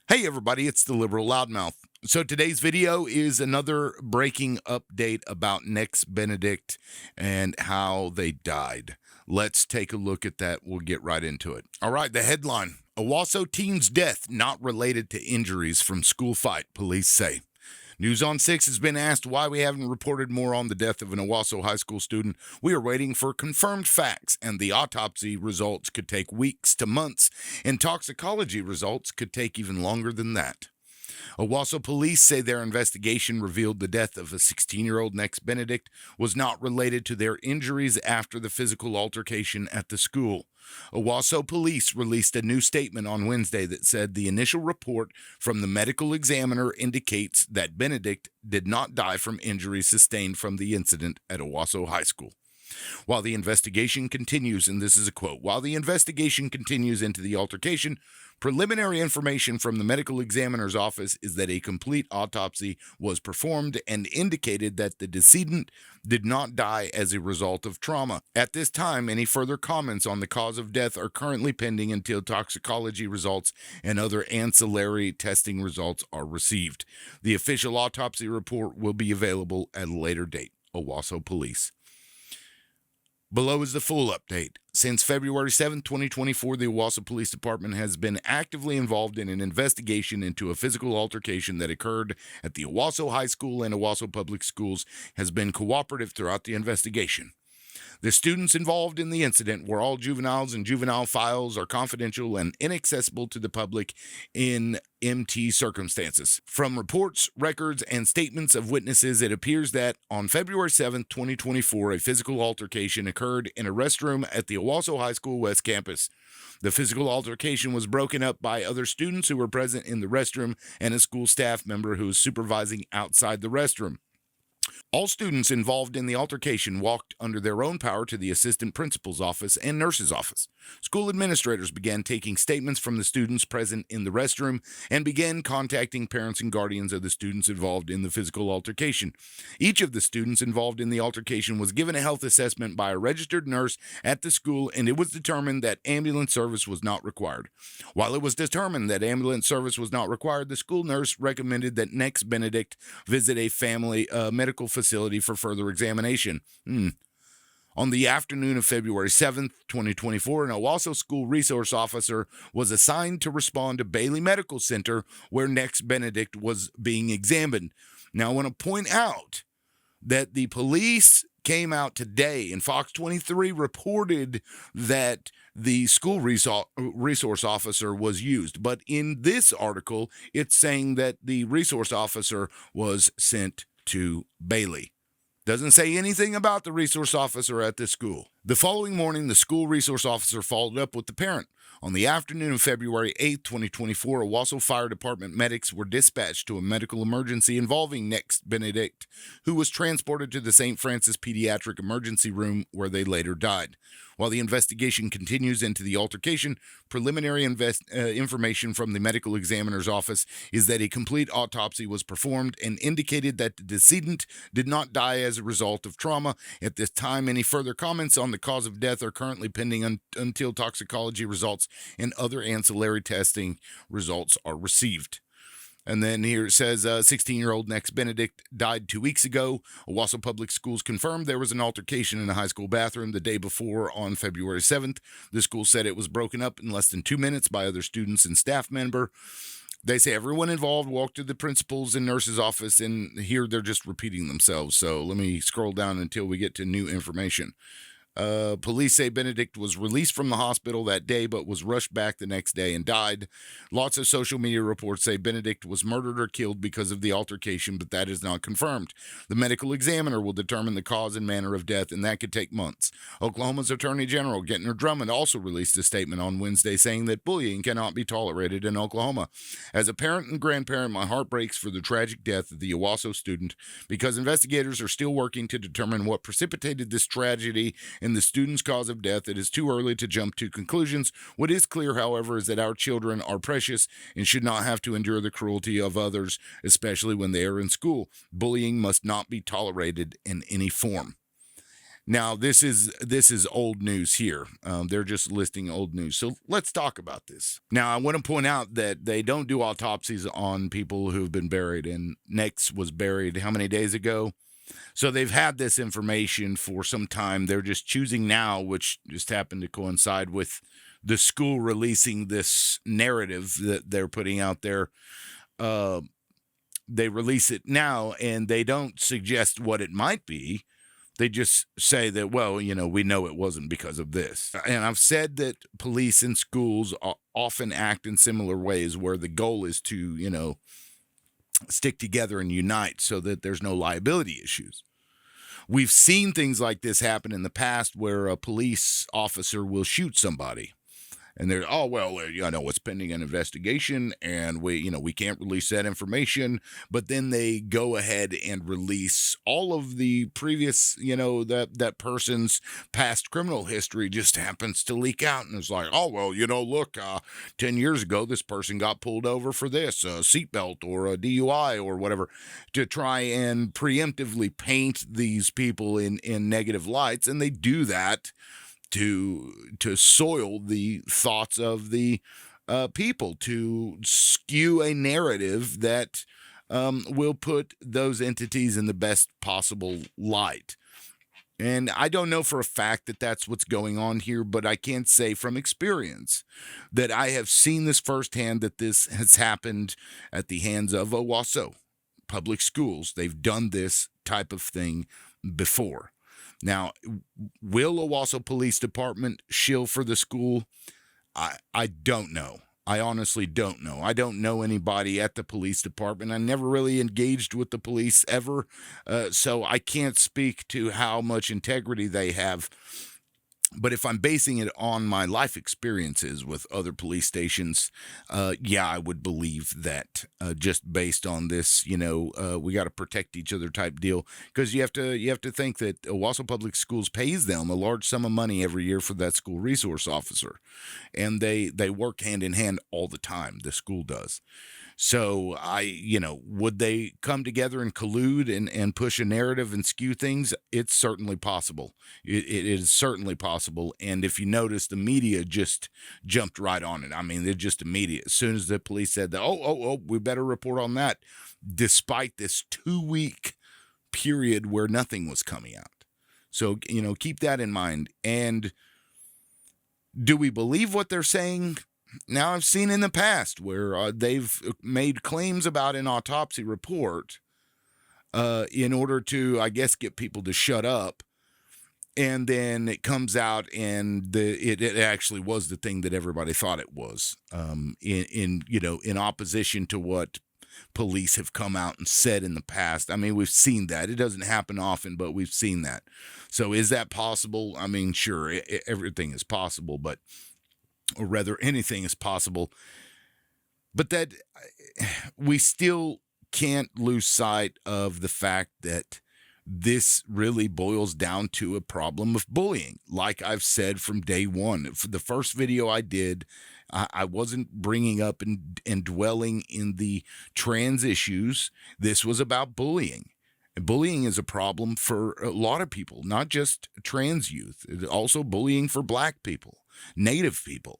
Hey everybody, it's the Liberal Loudmouth. So today's video is another breaking update about Nex Benedict and how they died. Let's take a look at that. We'll get right into it. All right, the headline: Owasso teen's death not related to injuries from school fight, police say. News on 6 has been asked why we haven't reported more on the death of an Owasso high school student. We are waiting for confirmed facts, and the autopsy results could take weeks to months, and toxicology results could take even longer than that. Owasso police say their investigation revealed the death of a 16-year-old Nex Benedict was not related to their injuries after the physical altercation at the school. Owasso police released a new statement on Wednesday that said the initial report from the medical examiner indicates that Benedict did not die from injuries sustained from the incident at Owasso High School. While the investigation continues, and this is a quote, while the investigation continues into the altercation, preliminary information from the medical examiner's office is that a complete autopsy was performed and indicated that the decedent did not die as a result of trauma. At this time, any further comments on the cause of death are currently pending until toxicology results and other ancillary testing results are received. The official autopsy report will be available at a later date. Owasso Police. Below is the full update. Since February 7, 2024, the Owasso Police Department has been actively involved in an investigation into a physical altercation that occurred at the Owasso High School and Owasso Public Schools, has been cooperative throughout the investigation. The students involved in the incident were all juveniles, and juvenile files are confidential and inaccessible to the public in MT circumstances. From reports, records, and statements of witnesses, it appears that on February 7, 2024, a physical altercation occurred in a restroom at the Owasso High School West Campus. The physical altercation was broken up by other students who were present in the restroom and a school staff member who was supervising outside the restroom. All students involved in the altercation walked under their own power to the assistant principal's office and nurse's office. School administrators began taking statements from the students present in the restroom and began contacting parents and guardians of the students involved in the physical altercation. Each of the students involved in the altercation was given a health assessment by a registered nurse at the school, and it was determined that ambulance service was not required. While it was determined that ambulance service was not required, the school nurse recommended that Nex Benedict visit a family medical facility for further examination. On the afternoon of February 7th, 2024, an Owasso school resource officer was assigned to respond to Bailey Medical Center, where Nex Benedict was being examined. Now, I want to point out that the police came out today, and Fox 23 reported that the school resource officer was used. But in this article, it's saying that the resource officer was sent to Bailey. Doesn't say anything about the resource officer at this school. The following morning, the school resource officer followed up with the parent. On the afternoon of February 8, 2024, Owasso Fire Department medics were dispatched to a medical emergency involving Nex Benedict, who was transported to the St. Francis Pediatric Emergency Room, where they later died. While the investigation continues into the altercation, preliminary information from the medical examiner's office is that a complete autopsy was performed and indicated that the decedent did not die as a result of trauma. At this time, any further comments on the cause of death are currently pending until toxicology results and other ancillary testing results are received. And then here it says 16-year-old Nex Benedict died 2 weeks ago. Owasso Public Schools confirmed there was an altercation in a high school bathroom the day before on February 7th. The school said it was broken up in less than 2 minutes by other students and staff member. They say everyone involved walked to the principal's and nurse's office, and here they're just repeating themselves. So let me scroll down until we get to new information. Police say Benedict was released from the hospital that day, but was rushed back the next day and died. Lots of social media reports say Benedict was murdered or killed because of the altercation, but that is not confirmed. The medical examiner will determine the cause and manner of death, and that could take months. Oklahoma's Attorney General Gentner Drummond also released a statement on Wednesday saying that bullying cannot be tolerated in Oklahoma. As a parent and grandparent, my heart breaks for the tragic death of the Owasso student. Because investigators are still working to determine what precipitated this tragedy in the student's cause of death, it is too early to jump to conclusions. What is clear, however, is that our children are precious and should not have to endure the cruelty of others, especially when they are in school. Bullying must not be tolerated in any form. Now, this is old news here. They're just listing old news. So let's talk about this. Now, I want to point out that they don't do autopsies on people who've been buried, and Nex was buried how many days ago? So they've had this information for some time. They're just choosing now, which just happened to coincide with the school releasing this narrative that they're putting out there. They release it now, and they don't suggest what it might be. They just say that, well, we know it wasn't because of this. And I've said that police and schools often act in similar ways where the goal is to, stick together and unite so that there's no liability issues. We've seen things like this happen in the past where a police officer will shoot somebody. And they're, it's pending an investigation, and we can't release that information. But then they go ahead and release all of the previous, that person's past criminal history just happens to leak out. And it's like, look, 10 years ago, this person got pulled over for this, a seatbelt or a DUI or whatever, to try and preemptively paint these people in negative lights. And they do that to soil the thoughts of the people, to skew a narrative that will put those entities in the best possible light. And I don't know for a fact that that's what's going on here, but I can say from experience that I have seen this firsthand, that this has happened at the hands of Owasso public schools. They've done this type of thing before. Now, will Owasso Police Department shill for the school? I don't know. I honestly don't know. I don't know anybody at the police department. I never really engaged with the police ever, so I can't speak to how much integrity they have. But if I'm basing it on my life experiences with other police stations, I would believe that just based on this, we got to protect each other type deal, because you have to think that Owasso Public Schools pays them a large sum of money every year for that school resource officer, and they work hand in hand all the time. The school does. So would they come together and collude and push a narrative and skew things? It's certainly possible. It is certainly possible. And if you notice, the media just jumped right on it. I mean, they're just immediate. As soon as the police said that, we better report on that, despite this 2-week period where nothing was coming out. So, keep that in mind. And do we believe what they're saying? Now, I've seen in the past where they've made claims about an autopsy report in order to, I guess, get people to shut up. And then it comes out and it actually was the thing that everybody thought it was, in opposition to what police have come out and said in the past. I mean, we've seen that. It doesn't happen often, but we've seen that. So is that possible? I mean, sure, everything is possible, or rather anything is possible, but that we still can't lose sight of the fact that this really boils down to a problem of bullying. Like I've said from day one, for the first video I did, I wasn't bringing up and dwelling in the trans issues. This was about bullying. And bullying is a problem for a lot of people, not just trans youth. It's also bullying for Black people, Native people.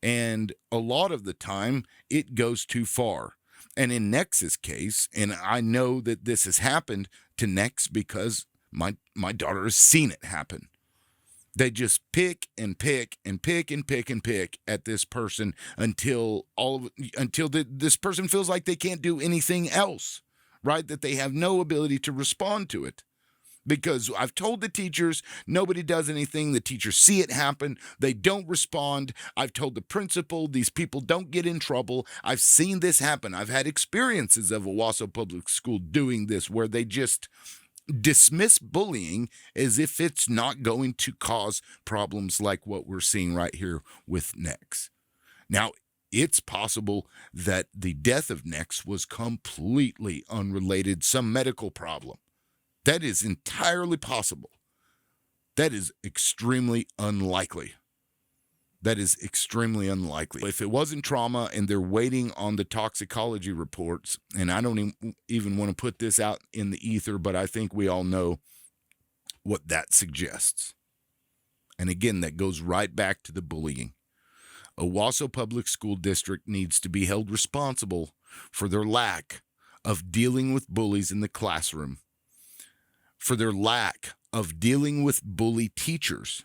And a lot of the time, it goes too far. And in Nex's case, and I know that this has happened to Nex because my daughter has seen it happen. They just pick and pick and pick and pick and pick at this person until this person feels like they can't do anything else, right? That they have no ability to respond to it. Because I've told the teachers, nobody does anything. The teachers see it happen. They don't respond. I've told the principal, these people don't get in trouble. I've seen this happen. I've had experiences of Owasso Public School doing this, where they just dismiss bullying as if it's not going to cause problems like what we're seeing right here with Nex. Now, it's possible that the death of Nex was completely unrelated, some medical problem. That is entirely possible. That is extremely unlikely. If it wasn't trauma and they're waiting on the toxicology reports, and I don't even want to put this out in the ether, but I think we all know what that suggests. And again, that goes right back to the bullying. Owasso Public School District needs to be held responsible for their lack of dealing with bullies in the classroom, for their lack of dealing with bully teachers,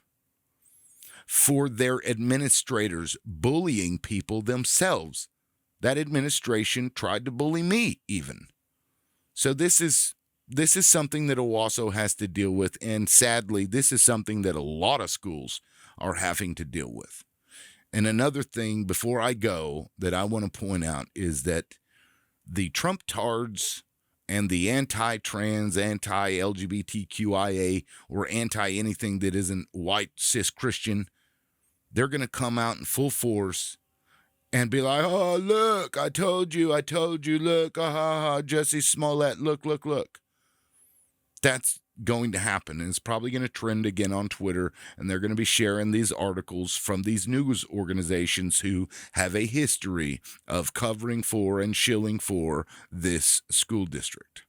for their administrators bullying people themselves. That administration tried to bully me even. So this is something that Owasso has to deal with, and sadly, this is something that a lot of schools are having to deal with. And another thing before I go that I want to point out is that the Trump tards and the anti-trans, anti-LGBTQIA, or anti-anything that isn't white cis Christian, they're going to come out in full force and be like, oh, look, I told you, look, Jussie Smollett, look. That's going to happen, and it's probably going to trend again on Twitter, and they're going to be sharing these articles from these news organizations who have a history of covering for and shilling for this school district.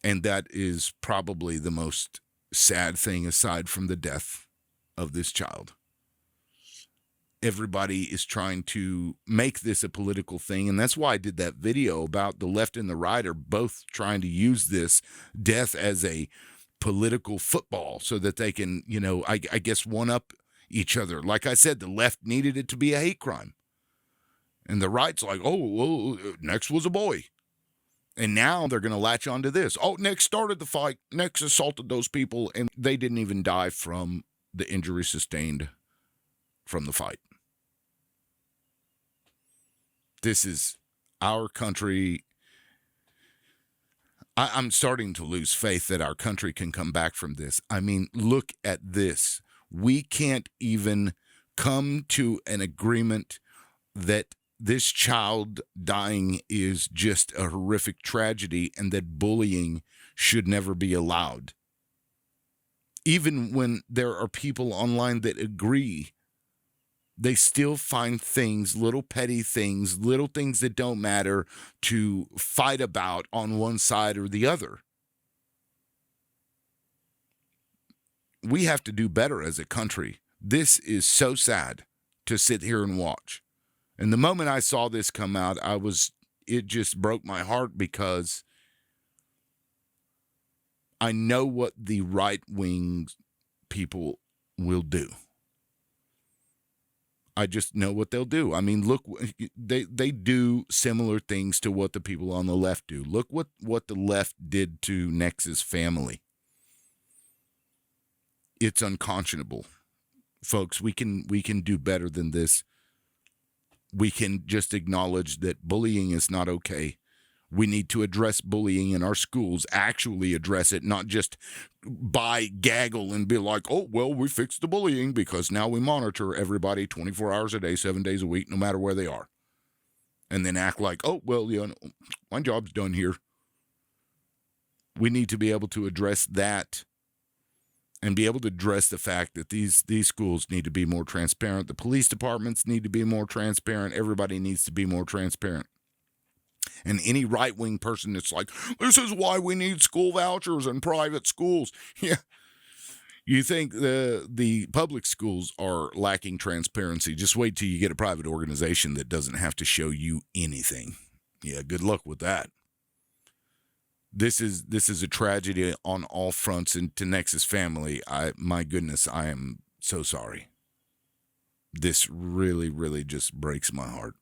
And that is probably the most sad thing aside from the death of this child. Everybody is trying to make this a political thing, and that's why I did that video about the left and the right are both trying to use this death as a political football so that they can, I guess, one-up each other. Like I said, the left needed it to be a hate crime, and the right's like, oh, well, Nex was a boy. And now they're going to latch onto this. Oh, Nex started the fight. Nex assaulted those people, and they didn't even die from the injury sustained from the fight. This is our country. I'm starting to lose faith that our country can come back from this. I mean, look at this. We can't even come to an agreement that this child dying is just a horrific tragedy and that bullying should never be allowed. Even when there are people online that agree, they still find things, little petty things, little things that don't matter to fight about on one side or the other. We have to do better as a country. This is so sad to sit here and watch. And the moment I saw this come out, it just broke my heart because I know what the right-wing people will do. I just know what they'll do. I mean, look, they do similar things to what the people on the left do. Look what the left did to Nex's family. It's unconscionable. Folks, we can do better than this. We can just acknowledge that bullying is not okay. We need to address bullying in our schools, actually address it, not just gaggle and be like, oh, well, we fixed the bullying because now we monitor everybody 24 hours a day, 7 days a week, no matter where they are. And then act like, oh, well, my job's done here. We need to be able to address that and be able to address the fact that these schools need to be more transparent. The police departments need to be more transparent. Everybody needs to be more transparent. And any right-wing person that's like, this is why we need school vouchers and private schools. Yeah. You think the public schools are lacking transparency. Just wait till you get a private organization that doesn't have to show you anything. Yeah, good luck with that. This is a tragedy on all fronts, and to Nex's family, my goodness, I am so sorry. This really, really just breaks my heart.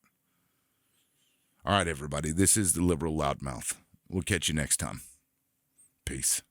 All right, everybody, this is the Liberal Loudmouth. We'll catch you next time. Peace.